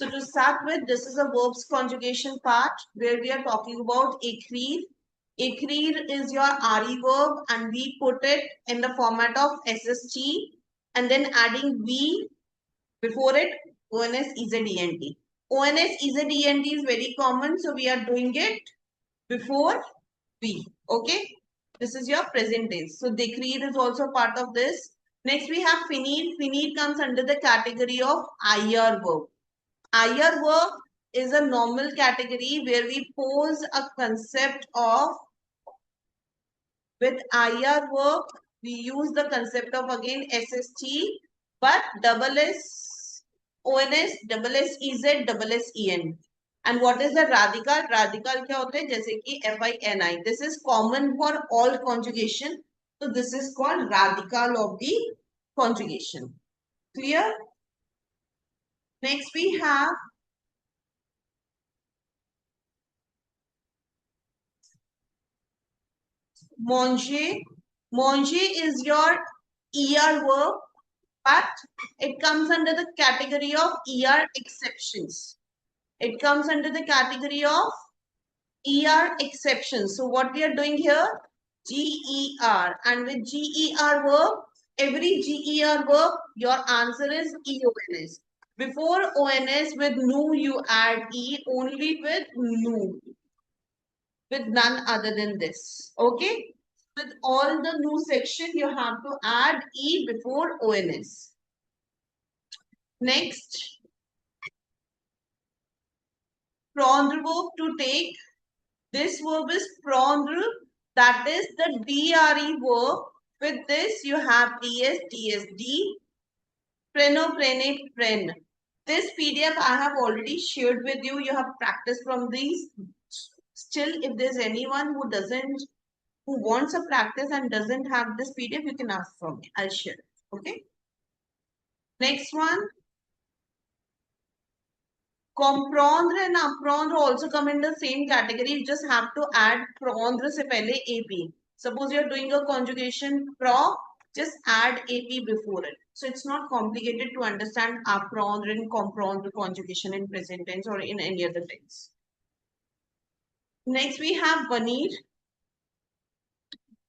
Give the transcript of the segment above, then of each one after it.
So to start with, this is a verbs conjugation part where we are talking about écrire. Écrire is your RE verb and we put it in the format of SST and then adding V before it, ONS, EZENT. ONS, EZENT is very common, so we are doing it before V. Okay, this is your present tense. So décrire is also part of this. Next we have finir. Finir comes under the category of IR verb. IR verb is a normal category where we pose a concept of, with IR verb we use the concept of again SST, but double S, ONS, double S EZ, double S EN. And what is the radical? Radical क्या होता है? जैसे कि FINI. This is common for all conjugation. So this is called radical of the conjugation. Clear? Next we have manger. Manger is your ER verb, but it comes under the category of ER exceptions. It comes under the category of ER exceptions. So what we are doing here, GER, and with GER verb, every GER verb, your answer is EONS. Before ONS with nu, you add E, only with nu, with none other than this. Okay? With all the nu section, you have to add E before ONS. Next, prendre verb, to take. This verb is prendre, that is the DRE verb. With this, you have DS, DSD, preno, prene, pren. This PDF I have already shared with you. You have practiced from these. Still, if there's anyone who wants a practice and doesn't have this PDF, you can ask from me. I'll share it. Okay. Next one. Comprendre and apprendre also come in the same category. You just have to add prendre se pehle AP. Suppose you're doing a conjugation pro, just add AP before it. So it's not complicated to understand apprendre and comprendre conjugation in present tense or in any other tense. Next we have venir.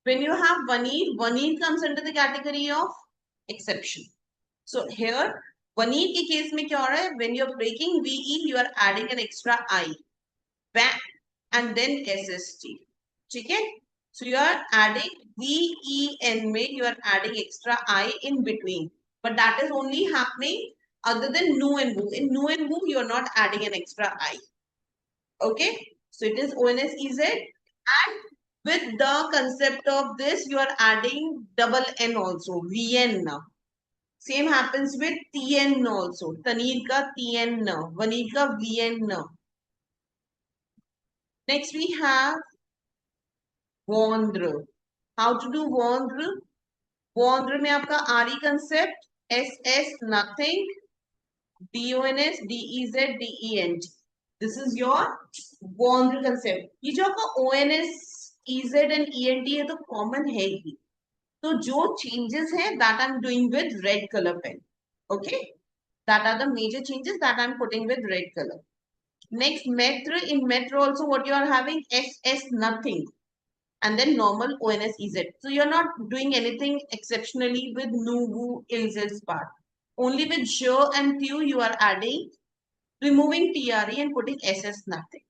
When you have venir, venir comes under the category of exception. So here, venir के case में क्या हो रहा है? When you're breaking VE, you are adding an extra I. And then SST. ठीक है? So you are adding VEN में, you are adding extra I in between. But that is only happening other than nu and vu. In nu and vu, you are not adding an extra I. Okay? So it is ONS EZ. And with the concept of this, you are adding double N also, VN now. Same happens with TN also. Tanir ka TN, Vanir ka VN. Next we have vendre. How to do vendre? Vendre में आपका RE concept, SS nothing, DONS, DEZ, DENT. This is your vendre concept. ये जो आपका ONS, EZ and ENT है तो common है ही. So जो changes है that I'm doing with red color pen. Okay? That are the major changes that I'm putting with red color. Next, maître. In maître also what you are having, SS nothing. And then normal ONS EZ. So you're not doing anything exceptionally with nu, vu, ilz's part. Only with je and tu you are adding, removing TRE and putting SS nothing.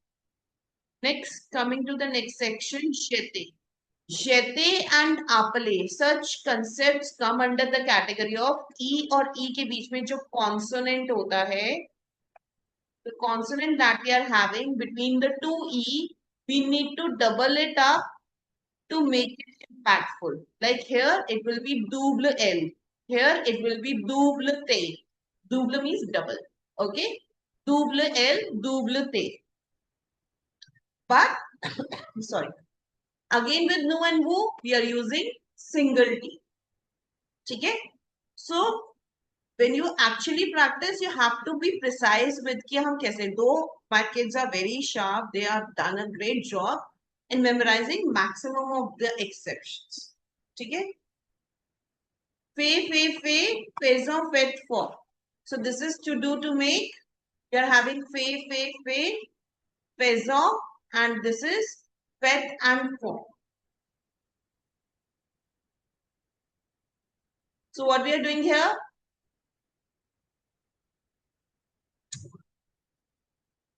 Next, coming to the next section, jete. Jete and apale, such concepts come under the category of E और E के बीच में जो consonant होता है, the consonant that we are having between the two E, we need to double it up to make it impactful. Like here, it will be double L. Here, it will be double T. Double means double. Okay? Double L, double T. But, sorry. Again with nu and vu, we are using single T. Okay? So, when you actually practice, you have to be precise with कि हम कैसे. Though my kids are very sharp, they have done a great job in memorizing maximum of the exceptions. Okay? Fait, faisons, fait, for. So this is to do, to make. We are having fe, faison, and this is fet and fon. So what we are doing here?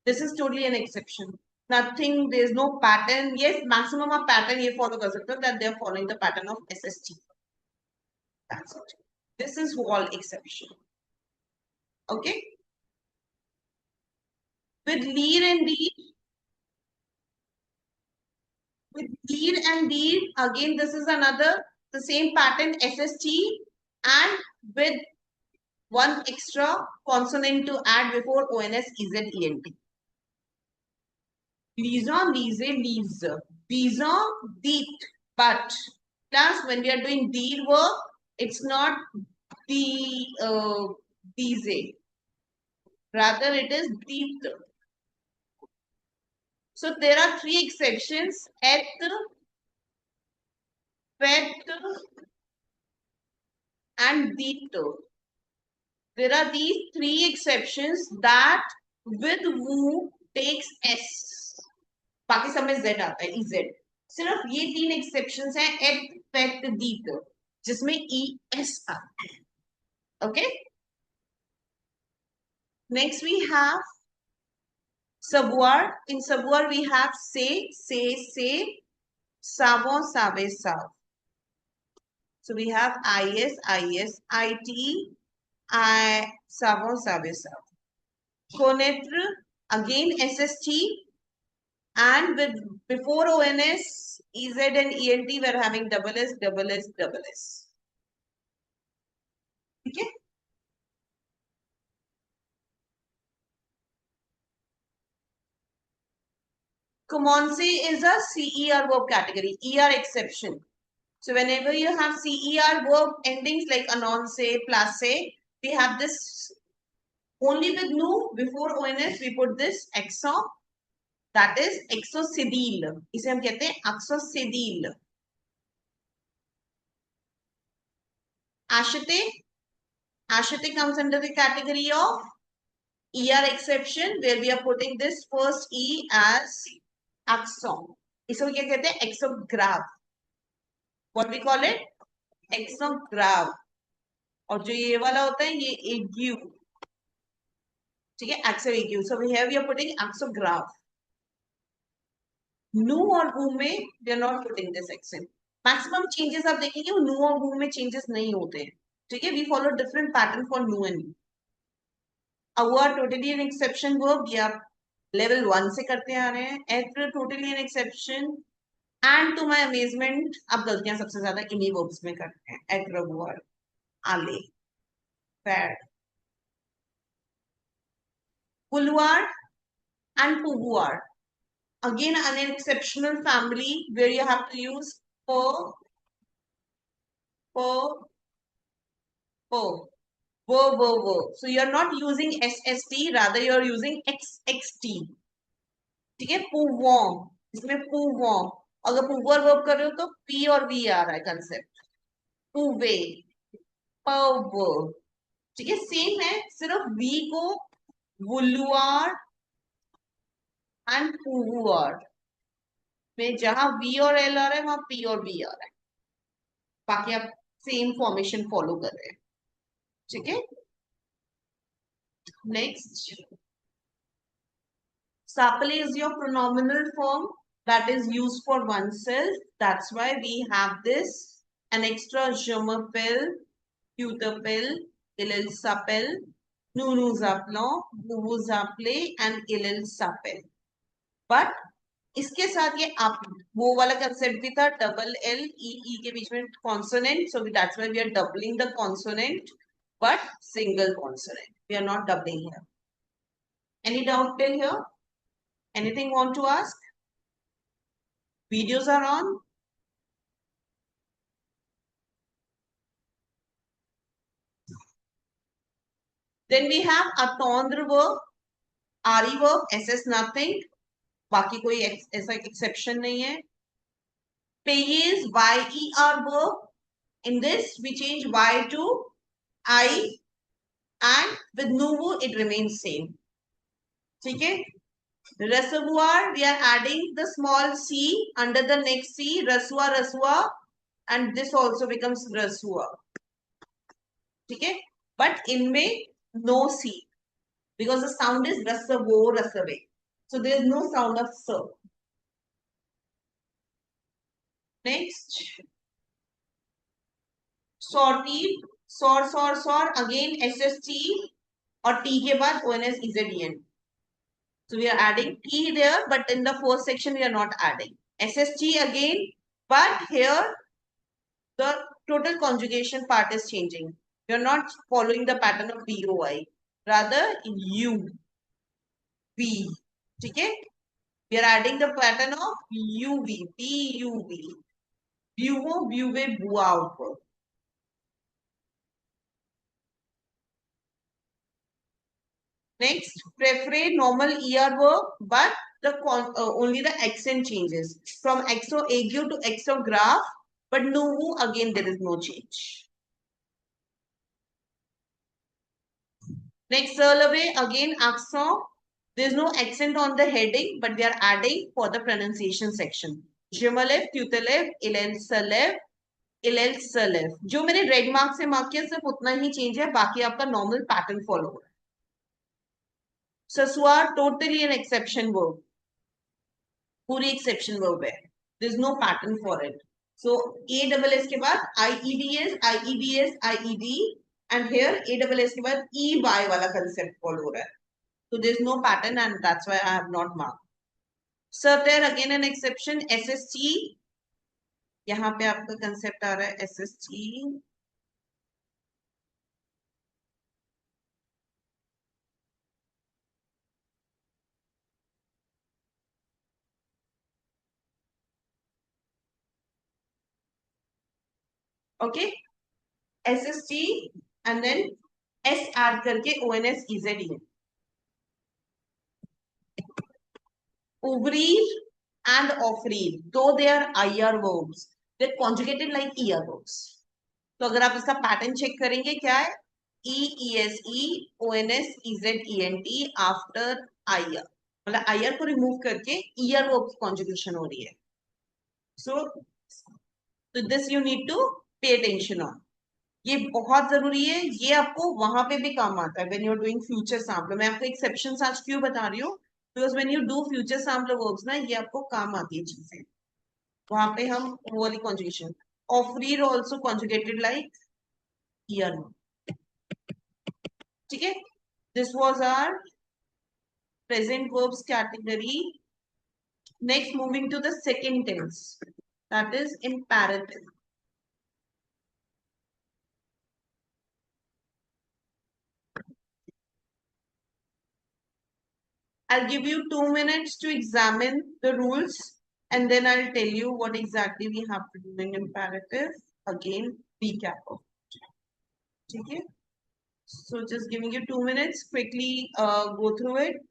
This is totally an exception. Nothing, there's no pattern. Yes, maximum of pattern ये follow कर सकते हो that they are following the pattern of SST. That's it. This is all exception. Okay. With lead and deed, again, this is another, the same pattern SST and with one extra consonant to add before ONS, EZ, ENT. Liaison, lise, leaves. Bison, deed. But class, when we are doing deed work, it's not the these. Rather, it is deed. So there are three exceptions: et, pet, and deed. There are these three exceptions that with who takes S. बाकी सब में Z आता है, EZ. सिर्फ ये तीन exceptions हैं, et, pet, deed, जिसमें ES आता है. Okay. Next we have savoir. In savoir we have say, savon, save, sav. So we have IS, IT, savon, save, sav. Connaître, again SST, and with before ONS, EZ and ENT we're having double S, double S, double S. Okay. Commence is a CER verb category, ER exception. So whenever you have CER verb endings like annonce, place, we have this only with nu before ONS we put this exo, that is exocidil. इसे हम कहते हैं exocidil. Ashate comes under the category of ER exception where we are putting this first E as axon. इसे क्या कहते हैं exograph. What we call it? Exograph. और जो ये वाला होता है ये ague. ठीक है, axo-ague. So here we are putting axograph. Nu और who में we are not putting this accent. Maximum changes आप देखेंगे वो nu और who में changes नहीं होते हैं. ठीक है, we follow different pattern for nu and nu. Our totally an exception verb ये आप level 1 से करते आ रहे हैं. Être totally an exception. And to my amazement, अब गलतियां सबसे ज्यादा इन्हीं verbs में करते हैं. Être, avoir, aller, faire. Vouloir and pouvoir. Again, an exceptional family where you have to use per, So you are not using SST, rather you are using XXT. ठीक है, pouvoir. इसमें pouvoir. अगर pouvoir verb कर रहे हो तो P और V आ रहा है concept. Pouver, pouvoir. ठीक है, सेम है, सिर्फ V को vouloir and pouvoir में जहां V और L आ रहा है वहां P और V आ रहा है. बाकी आप सेम फॉर्मेशन फॉलो कर रहे हैं. ठीक है. Next, sapele is your pronominal form that is used for oneself. That's why we have this an extra je m'appelle, tu t'appelles, il s'appelle, nous nous appelons, vous vous appelez and il s'appelle. But इसके साथ ये आप वो वाला concept भी था, double L E के बीच में consonant. So that's why we are doubling the consonant but single consonant. We are not doubling here. Any doubt till here? Anything want to ask? Videos are on. Then we have attendre verb, RE verb, SS nothing. बाकी कोई ऐसा exception नहीं है. Payer is YER verb. In this we change Y to I and with nouveau it remains same. ठीक है. Reservoir, we are adding the small c under the next c, rasua, rasua, and this also becomes rasua. Okay, but इनमें no c because the sound is rasavo, rasave. So there is no sound of s. Next, sorted, sor, again SST और t के बाद ONS EZEN. So we are adding t there, but in the first section we are not adding SST again, but here the total conjugation part is changing. You're not following the pattern of BOI, rather U, V. Okay? We are adding the pattern of UV, BUV. Buvo, buve, buavo. Next, prefer normal ER verb, but the only the accent changes from exo agu to exograph, but nuvu again there is no change. Next, survey again accent. There's no accent on the heading, but they are adding for the pronunciation section. Jumalev, tutelev, ilelsalev, ilelsalev. जो मैंने red mark से mark किया सिर्फ उतना ही change है, बाकी आपका normal pattern follow हो रहा है. ससुआर टोटली एन एक्सेप्शन वर्ब, पूरी एक्सेप्शन वर्ब है. There's no pattern for it. So ASS के बाद IEDS, IEDS, IED, and here ASS के बाद EY वाला concept फॉलो हो रहा है. So there's no pattern and that's why I have not marked. So there again an exception, SST. यहाँ पे आपका concept आ रहा है SST. Okay, SST and then S add करके ONS EZEN. Uvrir and ofrir, though they are IR verbs, they're conjugated like ER verbs. तो अगर आप इसका पैटर्न चेक करेंगे क्या है, EESE ONS EZENT after IR, मतलब IR को रिमूव करके ER वर्ब की कॉन्जुगेशन हो रही है. So this you need to pay attention on. ये बहुत जरूरी है, ये आपको वहां पे भी काम आता है when you are doing future simple. मैं आपको एक्सेप्शंस आज क्यों बता रही हूँ, because when you do future simple verbs ना, ये आपको काम आती है चीजें. वहां पे हम वो वाली कॉन्जुगेशन, ऑफरीर आल्सो कॉन्जुगेटेड लाइक ईयर. ठीक है, this was our present verbs category. Next, moving to the second tense, that is imperative. I'll give you 2 minutes to examine the rules and then I'll tell you what exactly we have to do in imperative. Again, recap of it. Okay? So just giving you 2 minutes, quickly go through it.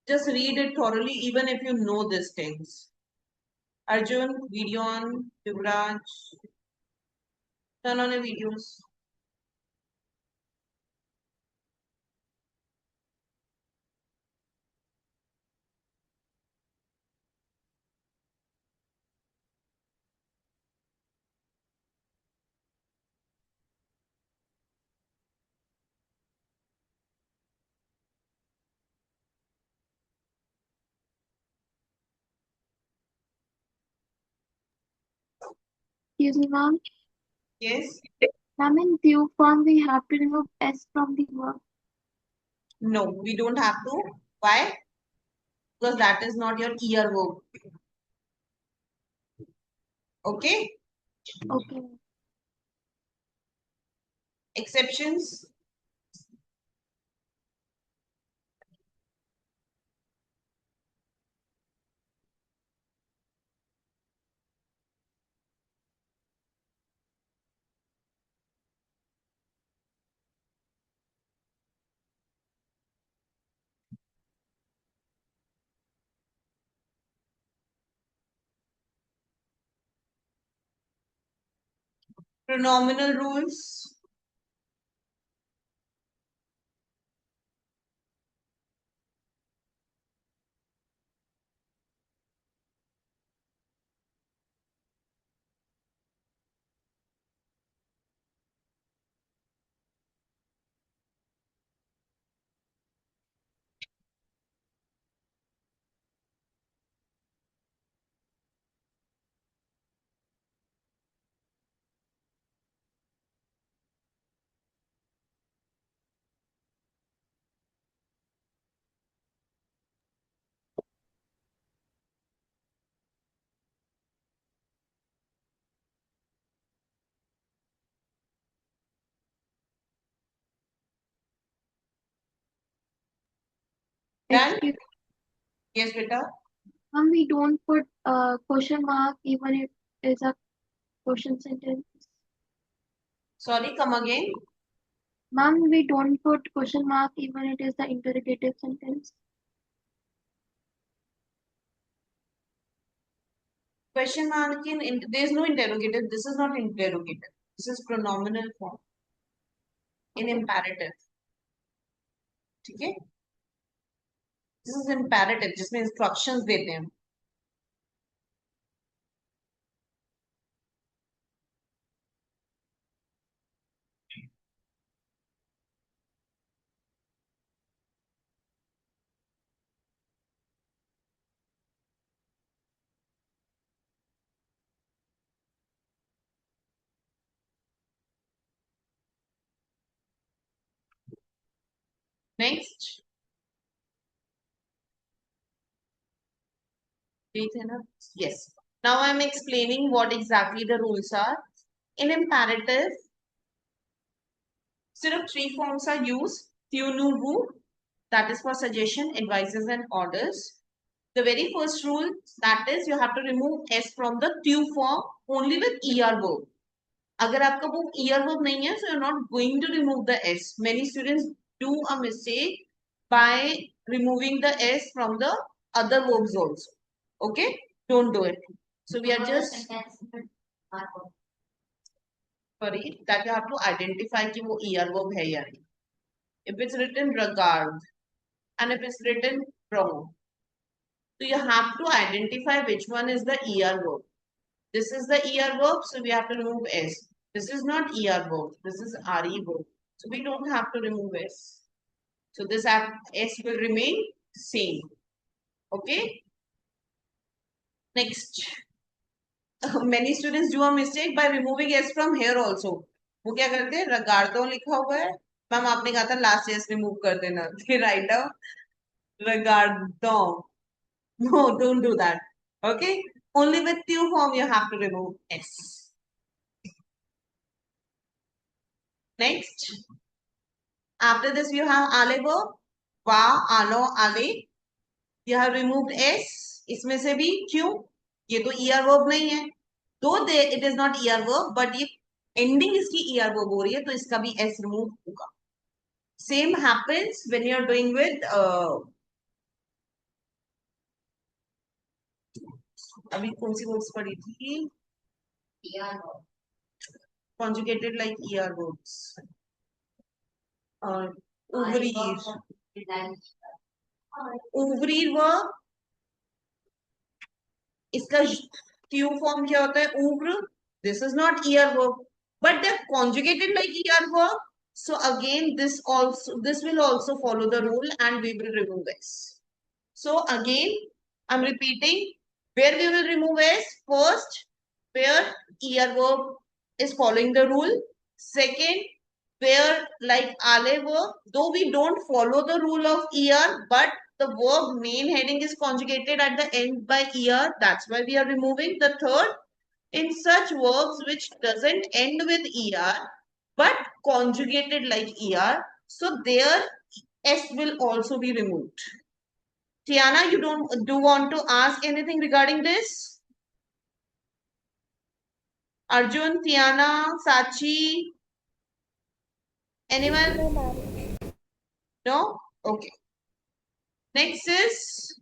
Just read it thoroughly, even if you know these things. Arjun, video on, Yuvraj, turn on your videos. Excuse me, ma'am. Yes? Ma'am, in due form, we have to remove S from the verb. No, we don't have to. Why? Because that is not your ER verb. Okay? Okay. Exceptions? Pronominal rules? Done? Excuse, Yes, beta. ma'am, we don't put question mark even if it is a question sentence. Sorry, come again. Ma'am, we don't put question mark even it is the interrogative sentence. Question mark there is no interrogative. This is not interrogative. This is pronominal form in imperative. ठीक है? This is imperative जिसमें instructions देते हैं. Next. ठीक है ना? Yes. Now I am explaining what exactly the rules are. In imperative, सिर्फ 3 forms are used. Few nu vu, that is for suggestion, advices and orders. The very first rule, that is you have to remove s from the tu form only with er verb. अगर आपका वो er verb नहीं है, so you're not going to remove the s. Many students do a mistake by removing the s from the other verbs also. Okay, don't do it. So we are just sorry that you have to identify कि वो er verb है या नहीं. If it's written regard and if it's written wrong, so you have to identify which one is the er verb. This is the er verb, so we have to remove s. This is not er verb, this is re verb. So we don't have to remove s. So this s will remain same. Okay. Next. Many students do a mistake by removing s from here also. वो क्या करते हैं? रगाड़तो लिखा हुआ है. Ma'am आपने कहा था लास्ट s रिमूव कर देना. राइट डाउन रगाड़तो. No, don't do that. Okay. Only with tu form you have to remove s. Next. After this you have ale verb. Va, alo, ale. You have removed s. इसमें से भी क्यों? ये तो er verb नहीं है. Though it is not er verb, but ये ending इसकी er verb हो रही है, तो इसका भी s remove होगा. Same happens when you are doing with अभी कौन सी वर्ड्स पढ़ी थी? Conjugated like er verbs. Uvrir. Uvrir verb. इसका tu form क्या होता है? Uvr. This is not er verb, but they're conjugated like er verb. So again, this will also follow the rule, and we will remove s. So again, I'm repeating where we will remove s. First, where er verb is following the rule. Second, where like ale verb, though we don't follow the rule of er, but the verb main heading is conjugated at the end by er. That's why we are removing. The third, in such verbs which doesn't end with er but conjugated like er, so their s will also be removed. Tiana, you don't do want to ask anything regarding this? Arjun, Tiana, Sachi, anyone? No, ma'am. No? Okay. Next is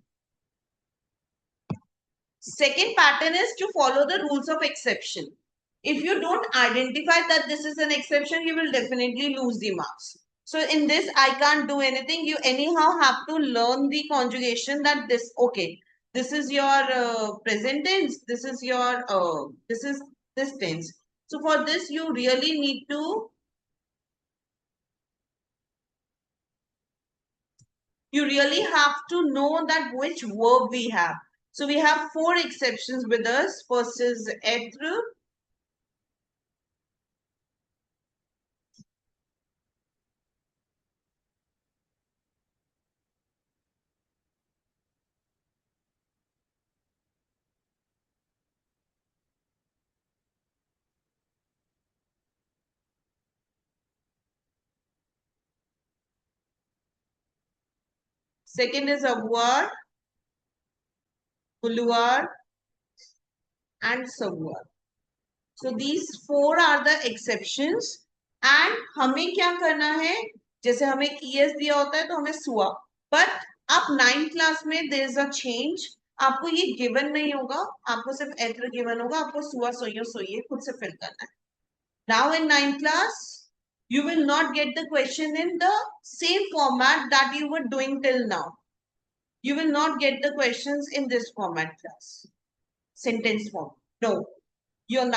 second pattern is to follow the rules of exception. If you don't identify that this is an exception, you will definitely lose the marks. So in this, I can't do anything. You anyhow have to learn the conjugation that this, okay, this is your present tense, this is your, this is this tense. So for this, you really need to, you really have to know that which verb we have. So we have 4 exceptions with us. First is être, second is avoir, vouloir, and savoir. So these 4 are the exceptions. And हमें क्या करना है, जैसे हमें es दिया होता है तो हमें सुआ, but अब 9th क्लास में there is a change. आपको ये given नहीं होगा, आपको सिर्फ एत्र given होगा, आपको सुआ सोइयो सोइए खुद से फिल करना है. Now in 9th class, you will not get the question in the same format that you were doing till now. You will not get the questions in this format class. Sentence form. No. You in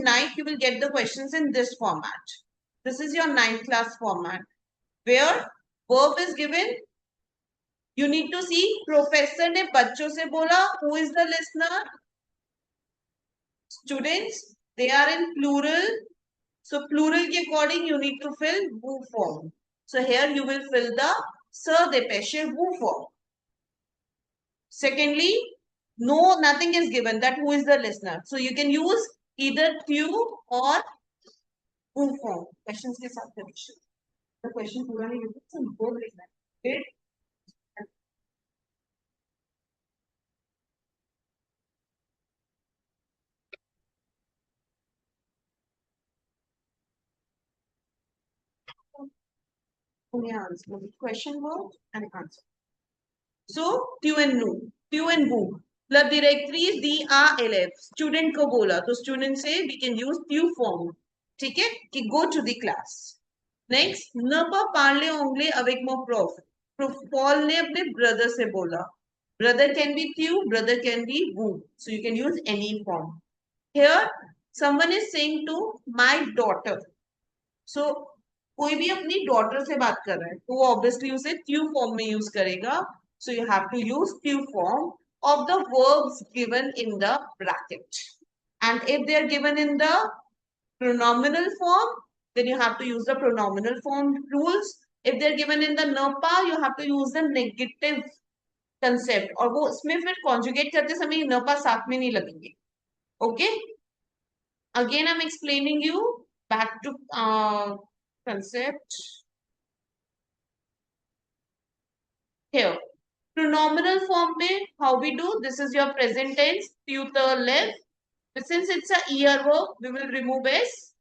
9th, you will get the questions in this format. This is your 9th class format. Where verb is given. You need to see professor ने बच्चों से बोला. Who is the listener? Students. They are in plural. So plural के according you need to fill vous form. So here you will fill the sir de péché vous form. Secondly, no, nothing is given that who is the listener. So you can use either tu or who form. Questions के साथ condition. The question पूरा नहीं लिखना, सिर्फ verb लिखना है. Did only answer. Question word and answer. So tu and nu, tu and who. The directories D are elef. Student को बोला तो student से we can use tu form. ठीक है कि go to the class. Next, ne pas parler anglais avec mon prof. Paul ने अपने brother से बोला. Brother can be tu, brother can be who. So you can use any form. Here, someone is saying to my daughter. So कोई भी अपनी daughter से बात कर रहा है तो वो obviously उसे tu form में use करेगा. So you have to use tu form of the verbs given in the bracket. And if they are given in the pronominal form, then you have to use the pronominal form rules. If they're given in the NAPA, you have to use the negative concept. और वो इसमें फिर conjugate करते समय NAPA साथ में नहीं लगेंगे. Okay? Again, I'm explaining you back to concept. Here. Pronominal form में, how we do? This is your present tense, tutor left. But since it's a ER verb, we will remove S.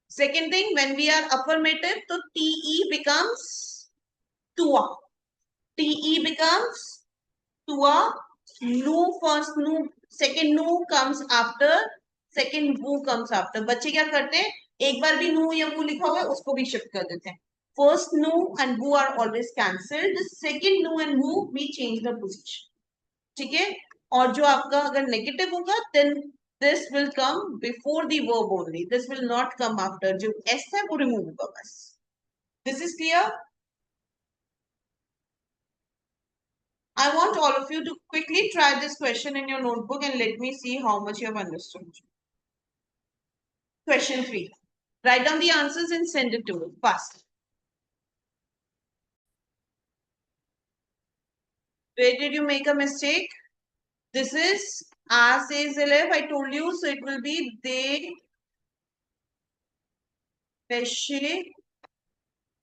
Second thing, when we are affirmative, so TE becomes tua. TE becomes tua. Nu first, nu second nu comes after, second woo comes after. बच्चे क्या करते हैं? एक बार भी nu या woo लिखा हुआ है उसको भी shift कर देते हैं. First nu and woo are always cancelled. The second nu and woo we change the position. ठीक है? और जो आपका अगर negative होगा, then this will come before the verb only. This will not come after. जो s है वो remove होगा बस. This is clear? I want all of you to quickly try this question in your notebook and let me see how much you have understood. Question 3. Write down the answers and send it to me fast. Where did you make a mistake? This is R says elef. I told you, so it will be they pêchaient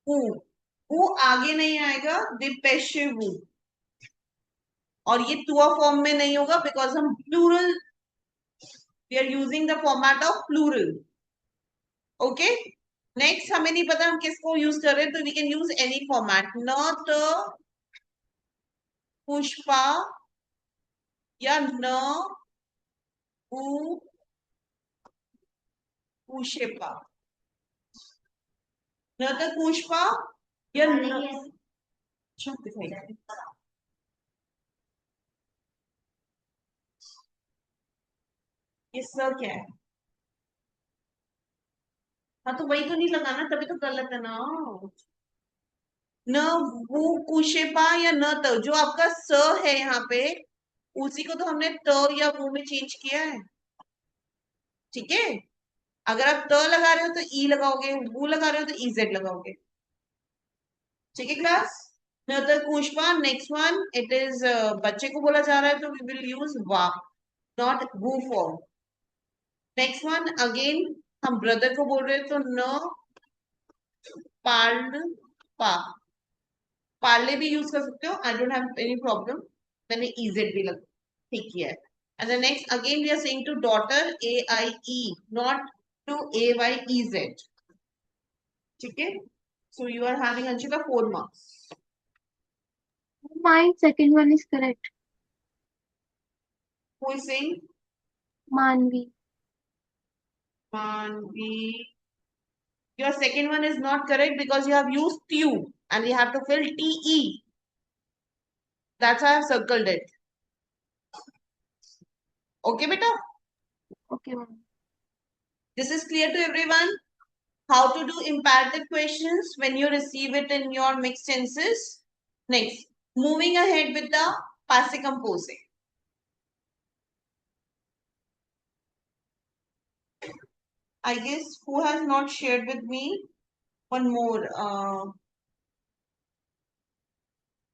où. वो आगे नहीं आएगा, they pêchaient vous. और ये to form में नहीं होगा because हम plural, we are using the format of plural. Okay, next हमें नहीं पता हम किसको यूज कर रहे हैं, तो we can use any format. न पुष्पा या न पुष्पा, न पुष्पा या न. ये सर क्या है? हाँ तो वही तो नहीं लगाना, तभी तो गलत है ना. न वो कुशेपा या न त, जो आपका स है यहाँ पे, उसी को तो हमने त या वो में चेंज किया है. ठीक है, अगर आप त लगा रहे हो तो ई लगाओगे, वो लगा रहे हो तो इजेड लगाओगे. ठीक है क्लास. न त कुशपा. नेक्स्ट वन, इट इज बच्चे को बोला जा रहा है तो वी विल यूज वा, नॉट वो फॉर्म. नेक्स्ट वन अगेन, हम ब्रदर को बोल रहे हैं तो न पाल्ड पा. पार्ले भी यूज कर सकते हो, I don't have any problem. मैंने इजेड भी लग ठीक किया है. And the next again we are saying to daughter A I E, not to A Y E Z. ठीक है, so you are having Anshika 4 marks. My second one is correct. Who is saying? Manvi. Manvi. Your second one is not correct because you have used tu and we have to fill te. That's why I have circled it. Okay beta, Okay, ma'am. this is clear to everyone. How to do imperative questions when you receive it in your mixed tenses. Next, moving ahead with the passive composing. I guess who has not shared with me one more.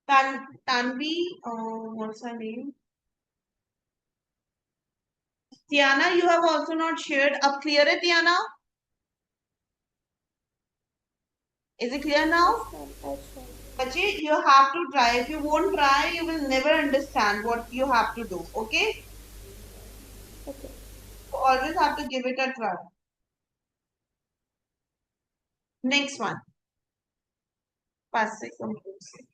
Tanvi, what's her name? Tiana, you have also not shared. Up clear hai Tiana? Is it clear now? Bache, you have to try. If you won't try, you will never understand what you have to do. Okay? Okay. You always have to give it a try. Next one. Passive composing.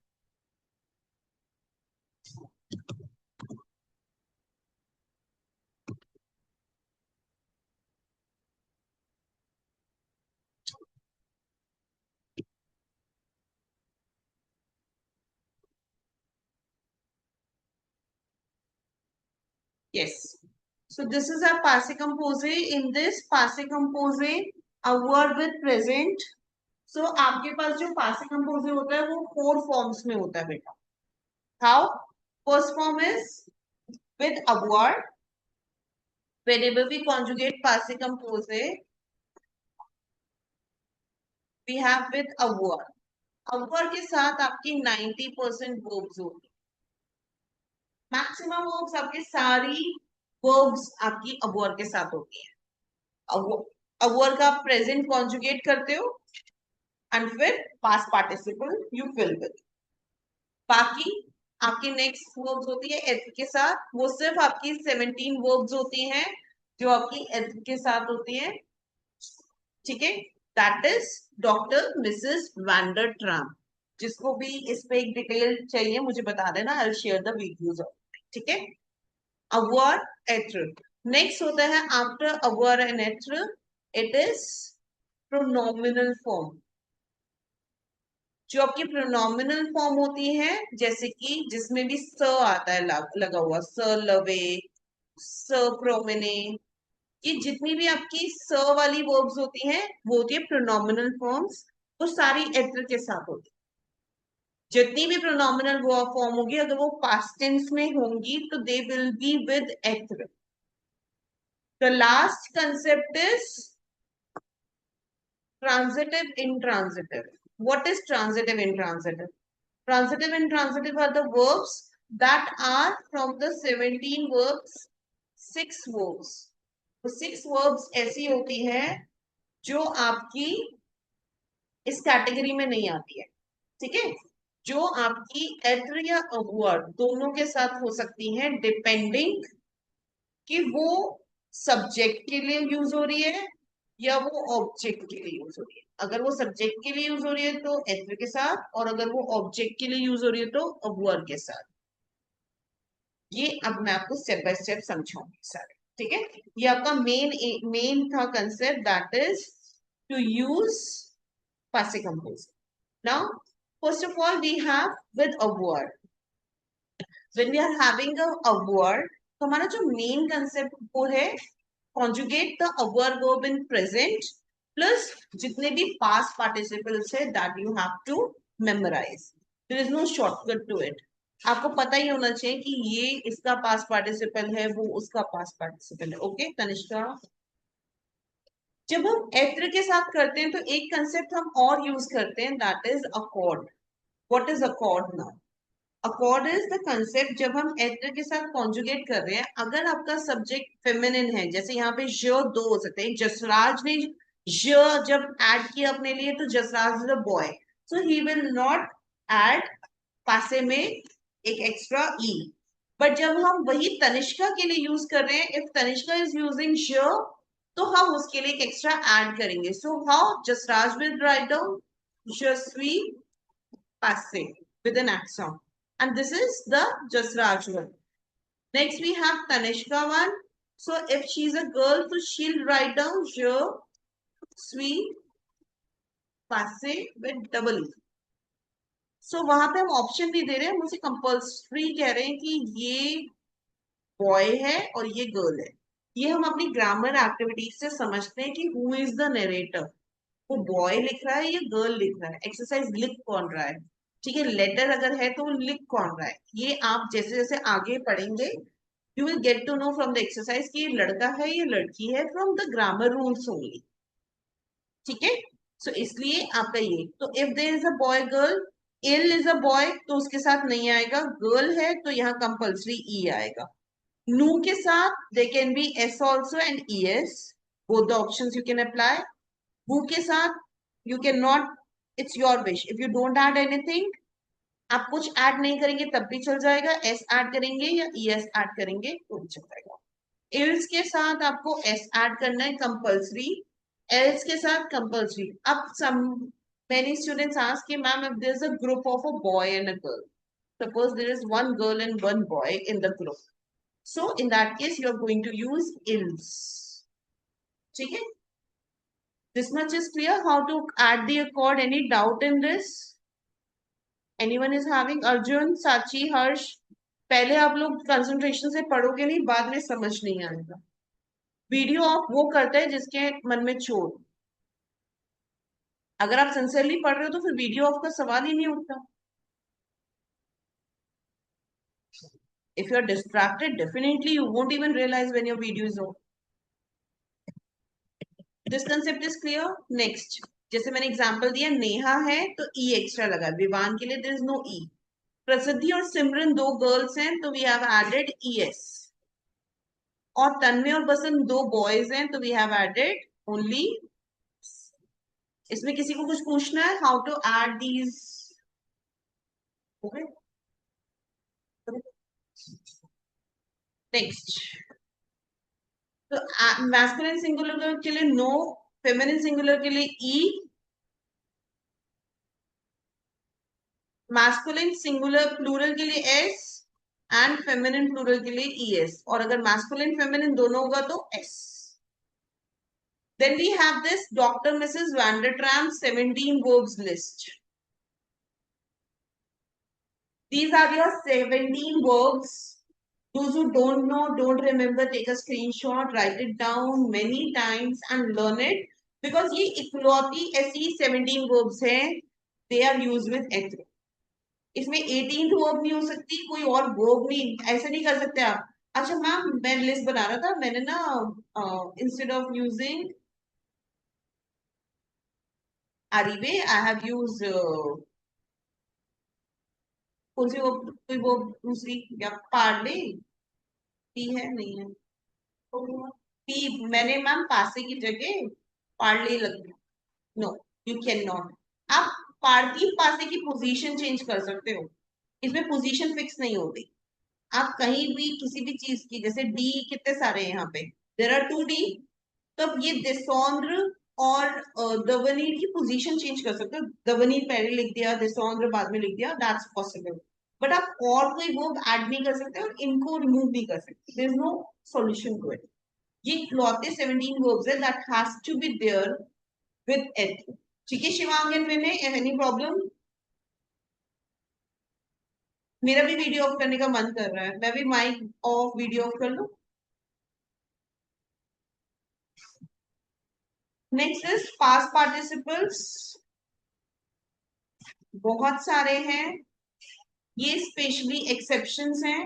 Yes. So this is our passive composé. In this passive composé, a word with present. So आपके पास जो passive composé होता है वो 4 forms में होता है बेटा. How? First form is with a word. Whenever we conjugate passive composé, we have with a word. A word के साथ आपकी 90% verbs होती है. Maximum verbs आपकी सारी verbs आपकी a word के साथ होती है. अवर का प्रेजेंट कॉन्जुगेट करते हो एंड फिर past participle you fill with. बाकी आपकी नेक्स्ट वर्ब्स होती है एथ के साथ, वो सिर्फ आपकी 17 वर्ब्स होती हैं जो आपकी एथ के साथ होती हैं. ठीक है, that is doctor Mrs wander tram. जिसको भी इस पे एक डिटेल चाहिए मुझे बता देना, I will share the videos. ठीक है, अवर एथ्र. नेक्स्ट होता है आफ्टर अवर एंड एथ्र, इट इज प्रोनोमिनल फॉर्म. जो आपकी प्रोनोमिनल फॉर्म होती है, जैसे कि जिसमें भी स आता है लगा हुआ, स लवे, स प्रोमिने, ये जितनी भी आपकी स वाली वर्ब्स होती हैं वो होती है प्रोनोमिनल फॉर्म्स. वो सारी एथ्र के साथ होती है. जितनी भी प्रोनोमिनल फॉर्म होगी अगर वो पास्ट टेंस में होंगी तो दे विल बी विद एथ्र. The last concept is transitive intransitive. What is transitive intransitive? Transitive intransitive are the verbs that are from the 17 verbs 6 verbs. तो 6 verbs ऐसी होती है जो आपकी इस कैटेगरी में नहीं आती है, ठीक है, जो आपकी एत्र या अवर्ड दोनों के साथ हो सकती है डिपेंडिंग कि वो सब्जेक्ट के लिए यूज हो रही है या वो ऑब्जेक्ट के लिए यूज हो रही है। अगर वो सब्जेक्ट के लिए यूज हो रही है तो एत्र के साथ, और अगर वो ऑब्जेक्ट के लिए यूज हो रही है तो अवर्ड के साथ। ये अब मैं आपको स्टेप बाय स्टेप समझाऊंगी सारे, ठीक है। ये आपका मेन था concept, that is to use passive composer. Now, first of all, we have with a word. When we are having a word, तो हमारा जो मेन कंसेप्ट वो है conjugate the adverb verb in present plus जितने भी past participles है that you have to memorize. There is no shortcut to it. आपको पता ही होना चाहिए कि ये इसका पास्ट पार्टिसिपल है, वो उसका पास्ट पार्टिसिपल है। ओके तनिष्का, जब हम एत्र के साथ करते हैं तो एक कंसेप्ट हम और यूज करते हैं, that is accord. What is accord now? Accord is the concept जब हम एत्र के साथ कॉन्जुगेट कर रहे हैं, अगर आपका सब्जेक्ट फेमिनिन है, जैसे यहाँ पे ज दो हो सकते हैं, जसराज ने ज जब ऐड किया अपने लिए तो Jasraj is a boy, so he will not add पासे में एक एक्स्ट्रा ई। बट जब हम वही तनिष्का के लिए यूज कर रहे हैं, इफ तनिष्का इज यूजिंग श, तो हम उसके लिए एक एक्स्ट्रा ऐड करेंगे। So how Jasraj will write down जसवी पासे with an accent, and this is the Jasraj one. Next we have Tanishka one. So if she's a girl, so she'll write down je suis passé with double E. So वहां पे हम option नहीं दे रहे हैं, हम उसे compulsory कह रहे हैं कि ये बॉय है और ये गर्ल है। ये हम अपनी ग्रामर एक्टिविटीज से समझते हैं कि हु इज द नरेटर, वो बॉय लिख रहा है या गर्ल लिख रहा है, एक्सरसाइज लिख कौन रहा है, ठीक है। लेटर अगर है तो वो लिख कौन रहा है, ये आप जैसे जैसे आगे पढ़ेंगे you will get to know from the exercise कि ये लड़का है ये लड़की है, from the grammar rules only, ठीक है। सो इसलिए आपका ये, तो if there is a boy girl, इल इज अ बॉय तो उसके साथ नहीं आएगा, गर्ल है तो यहाँ कंपल्सरी ई आएगा। नू के साथ they can be S also and E S, both the options you can apply. who के साथ you can not, it's your wish, if you don't add anything, आप कुछ ऐड नहीं करेंगे तब भी चल जाएगा, एस ऐड करेंगे या ई एस ऐड करेंगे तो भी चल जाएगा। इल्स के साथ आपको एस ऐड करना है कंपल्सरी, एल्स के साथ कंपल्सरी। अब सम many students ask कि ma'am if there is a group of a boy and a girl, suppose there is one girl and one boy in the group, so in that case you are going to use ills, ठीक है। This much is clear how to add the accord. Any doubt in this? Anyone is having? Arjun, Sachi, Harsh, पहले आप लोग concentration से पढ़ोगे नहीं, बाद में समझ नहीं आएगा। वीडियो ऑफ वो करता है जिसके मन में चोट, अगर आप सिंसियरली पढ़ रहे हो तो फिर वीडियो ऑफ का सवाल ही नहीं उठता। If you are distracted, definitely you won't even realize when your video is on. This concept is clear. Next, जैसे मैंने एग्जांपल दिया, नेहा है तो ई एक्स्ट्रा लगा, विवान के लिए देयर इज नो ई। प्रसिद्धि और सिमरन दो गर्ल्स हैं तो we have added E S, और तन्मय और बसंत दो बॉयज हैं तो वी हैव एडेड ओनली। इसमें किसी को कुछ पूछना है, how to add these? Next, तो मैस्कुलिन सिंगुलर के लिए नो, फेमिनिन सिंगुलर के लिए ई, मैस्कुलिन सिंगुलर प्लूरल के लिए एस, एंड फेमिनिन प्लूरल के लिए ई एस, और अगर मैस्कुलिन फेमिनिन दोनों होगा तो S. Then we have this Dr. Mrs. Vandertram's 17 verbs list. These are your 17 verbs. Those who don't know, don't remember, take a screenshot, write it down many times and learn it. Because ये इकलौती ऐसी 17 verbs हैं, they are used with ethnic. इसमें 18th verb नहीं हो सकती, कोई और वर्ब नहीं, ऐसे नहीं कर सकते आप। अच्छा मैम मैं लिस्ट बना रहा था, मैंने ना instead of using Aribe, I have used कौन सी वो, कोई वो दूसरी, या पार्ले, पी है नहीं है, पी मैंने मैम पासे की जगह पार्ले लग गया। No, you can not. आप पार्थिव पासे की पोजीशन चेंज कर सकते हो, इसमें पोजीशन फिक्स नहीं होती। आप कहीं भी किसी भी चीज की, जैसे डी कितने सारे हैं यहाँ पे, देर आर 2D, तो अब ये देसौंद्र और दवनीर की पोजीशन चेंज कर सकते हो। दवनीर पहले लिख दिया, देसौंद्र बाद में लिख दिया, दैट्स पॉसिबल। बट आप और कोई वर्ब ऐड नहीं कर सकते और इनको रिमूव नहीं कर सकते, there is no solution to it. ये इकलौते 17 वर्ब्स है that has to be there with एथ। ठीक है Shivang and Vinay, any problem? मेरा भी वीडियो ऑफ करने का मन कर रहा है, मैं भी माइक ऑफ वीडियो ऑफ कर लूं। नेक्स्ट इज पास्ट पार्टिसिपल्स, बहुत सारे हैं, ये स्पेशली एक्सेप्शंस हैं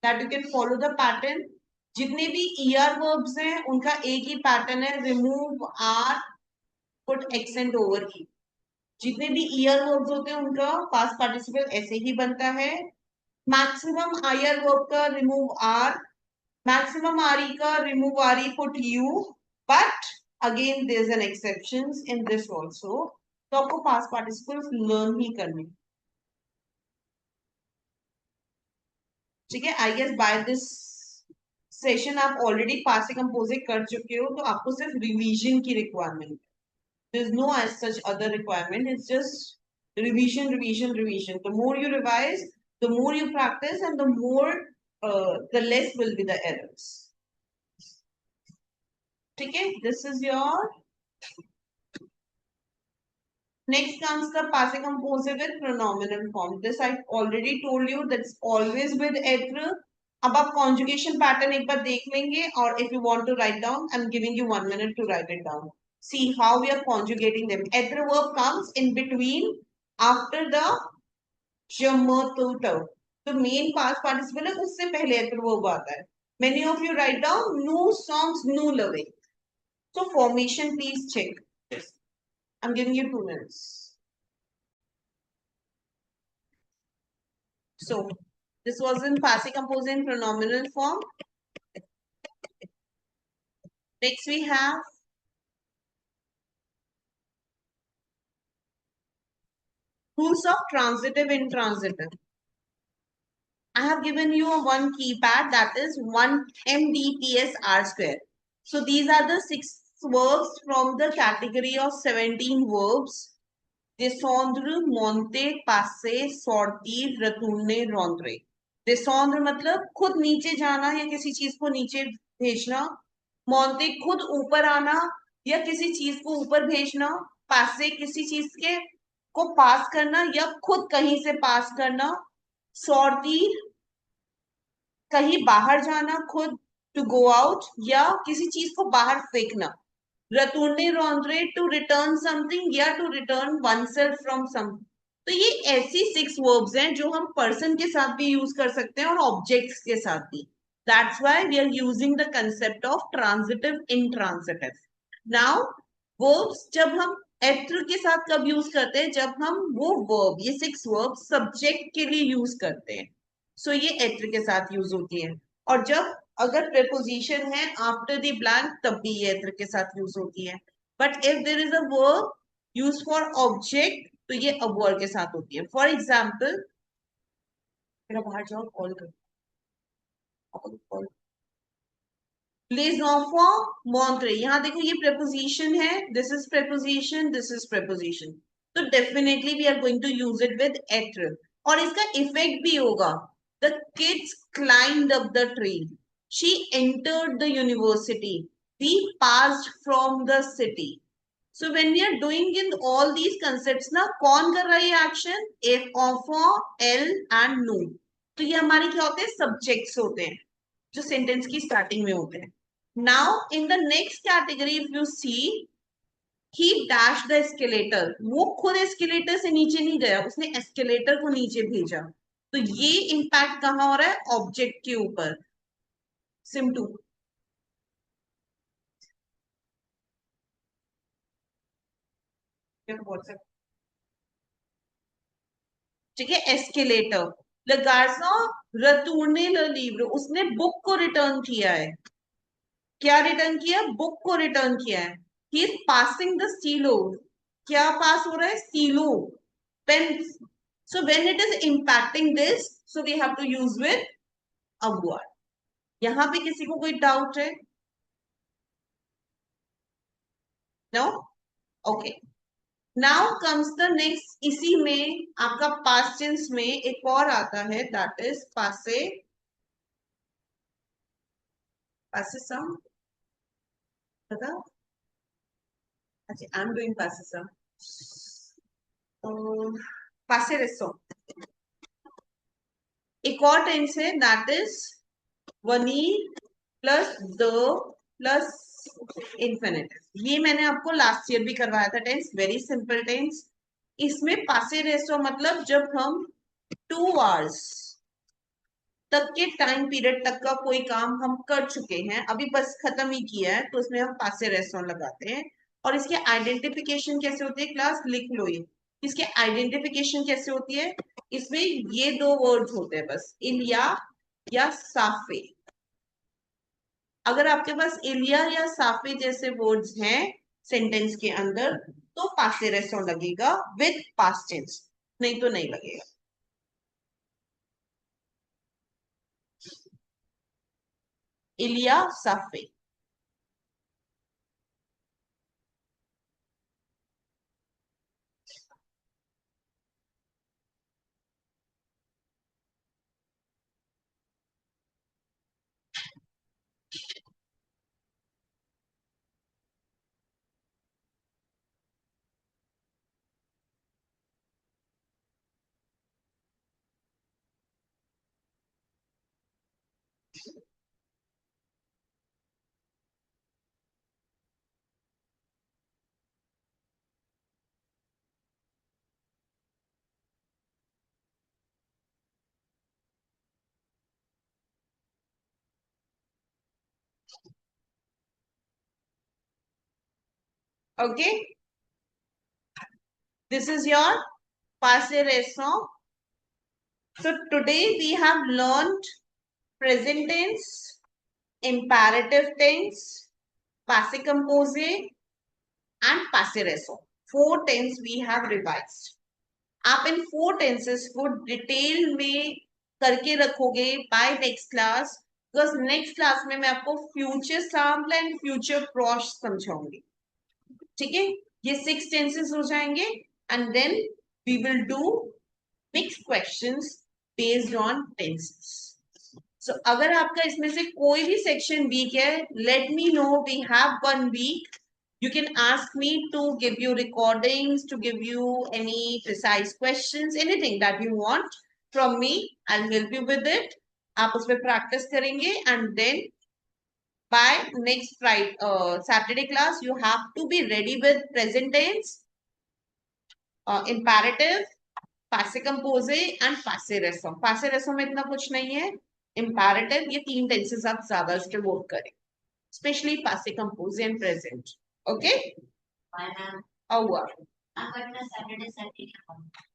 that you can follow the pattern. जितने भी ईआर वर्ब्स हैं उनका एक ही पैटर्न है, remove R, put accent over E. जितने भी ईआर वर्ब्स होते हैं उनका पास्ट पार्टिसिपल ऐसे ही बनता है। मैक्सिमम आईआर वर्ब का रिमूव आर, मैक्सिमम आरई का remove RE, put U. But again there is an exceptions in this also, तो आपको पास्ट पार्टिसिपल्स लर्न ही करने। ठीक है, I guess by this session आप ऑलरेडी पासे कंपोजिंग कर चुके हो, तो आपको सिर्फ रिवीजन की requirement, there is no as such other requirement, it's just revision revision revision. The more you revise, the more you practice, and the more the less will be the errors. ठीक है, this is your next comes the passive composer with pronominal form. This I already told you, that's always with etre. अब आप conjugation pattern एक बार देख लेंगे, और if you want to write down, I'm giving you 1 minute to write it down. See how we are conjugating them. Etre verb comes in between after the jamato. तो main past participle है, उससे पहले etre verb आता है. Many of you write down no songs, no loving. So formation, please check this. I'm giving you 2 minutes. So this was in passive composing pronominal form. Next we have rules of transitive intransitive. I have given you a one keypad, that is 1 MDPS R square. So these are the 6 verbs from the category of 17 verbs. Descendre, monter, passer, sortir, retourner, rentrer. Descendre मतलब खुद नीचे जाना या किसी चीज को नीचे भेजना। monter खुद ऊपर आना या किसी चीज को ऊपर भेजना। passer किसी चीज के को पास करना या खुद कहीं से पास करना। sortir कहीं बाहर जाना, खुद टू गो आउट या किसी चीज को बाहर फेंकना। रतुर्ने रौंद्रे टू रिटर्न समथिंग या to return oneself from something. तो ये ऐसी 6 वर्ब्स हैं जो हम पर्सन के साथ भी यूज कर सकते हैं और ऑब्जेक्ट्स के साथ भी। That's why we are using the concept of transitive intransitive. Now verbs जब हम एत्र के साथ कब यूज करते हैं, जब हम वो वर्ब, ये 6 वर्ब सब्जेक्ट के लिए यूज करते हैं, सो ये एत्र के साथ यूज होती है। और जब अगर प्रेपोजिशन है आफ्टर द ब्लैंक, तब भी ये एत्र के साथ यूज होती है। But if there is a verb use for object, तो ये अवर के साथ होती है। फॉर एग्जाम्पल, मेरा बाहर जाओ, कॉल कर, les enfants montre, यहाँ देखो ये preposition है, this is preposition, this is preposition, तो definitely we are going to use it with être। और इसका effect भी होगा, the kids climbed up the tree, she entered the university, we passed from the city। So when we are doing in all these concepts ना, कौन कर रहा है ये action? if, enfant, elle and nous, तो ये हमारे क्या होते हैं? subjects होते हैं जो सेंटेंस की स्टार्टिंग में होते हैं। Now in the next category if you see, he dash the escalator, वो खुद एस्केलेटर से नीचे नहीं गया, उसने एस्केलेटर को नीचे भेजा। तो ये इंपैक्ट कहां हो रहा है? ऑब्जेक्ट के ऊपर। सिम टू, ठीक है, escalator. Le garçon retourne le livre. उसने बुक को रिटर्न किया है. क्या रिटर्न किया? बुक को रिटर्न किया है. ही इज पासिंग द स्टीलो. क्या पास हो रहा है? स्टीलो, pen. So when it is impacting this, so we have to use with अवॉर्ड. यहां पे किसी को कोई डाउट है? No? Okay. Now comes the next. इसी में आपका पास्ट टेंस में एक और आता है, दैट इज पासे. पासे सम. पता? अच्छा, आई एम डूइंग पासे सम. पासे रेसो. एक और टेंस है, that is Vani plus the plus infinitive. ये मैंने आपको लास्ट ईयर भी करवाया था टेंस. Very simple tense. इसमें पासे रेसो मतलब जब हम 2 hours तक के टाइम पीरियड तक का कोई काम हम कर चुके हैं, अभी बस खत्म ही किया है, तो उसमें हम पासे रेसो लगाते हैं. और इसके आइडेंटिफिकेशन कैसे होती है? क्लास लिख लो ये. इसके आइडेंटिफिकेशन कैसे होती है? इसमें ये 2 वर्ड्स होते हैं बस, इलिया या साफे. अगर आपके पास इलिया या साफे जैसे वर्ड्स हैं सेंटेंस के अंदर, तो पासे रेसो लगेगा विद पास्ट टेंस, नहीं तो नहीं लगेगा. इलिया साफे. Okay, this is your passé récent. So today we have learned present tense, imperative tense, passé composé, and passé récent. 4 tense we have revised. आप इन 4 tenses को डिटेल में करके रखोगे by next class, because next class में मैं आपको future simple and future प्रोश समझाऊंगी. ठीक है? ये 6 tenses हो जाएंगे, and then we will do mixed questions based on tenses. So अगर आपका इसमें से कोई भी section weak है, let me know. We have 1 week. You can ask me to give you recordings, to give you any precise questions, anything that you want from me. I'll help you with it. आप उसमें practice करेंगे, and then by next Friday, Saturday class, you have to be ready with present tense, imperative, पासे कंपोजे and पासे Resso. पासे Resso में इतना कुछ नहीं है. इंपैरेटिव, ये 3 टेंसेस आप ज्यादा इसके वर्क करें, स्पेशली पासे कंपोजे एंड प्रेजेंट. ओके. हुआ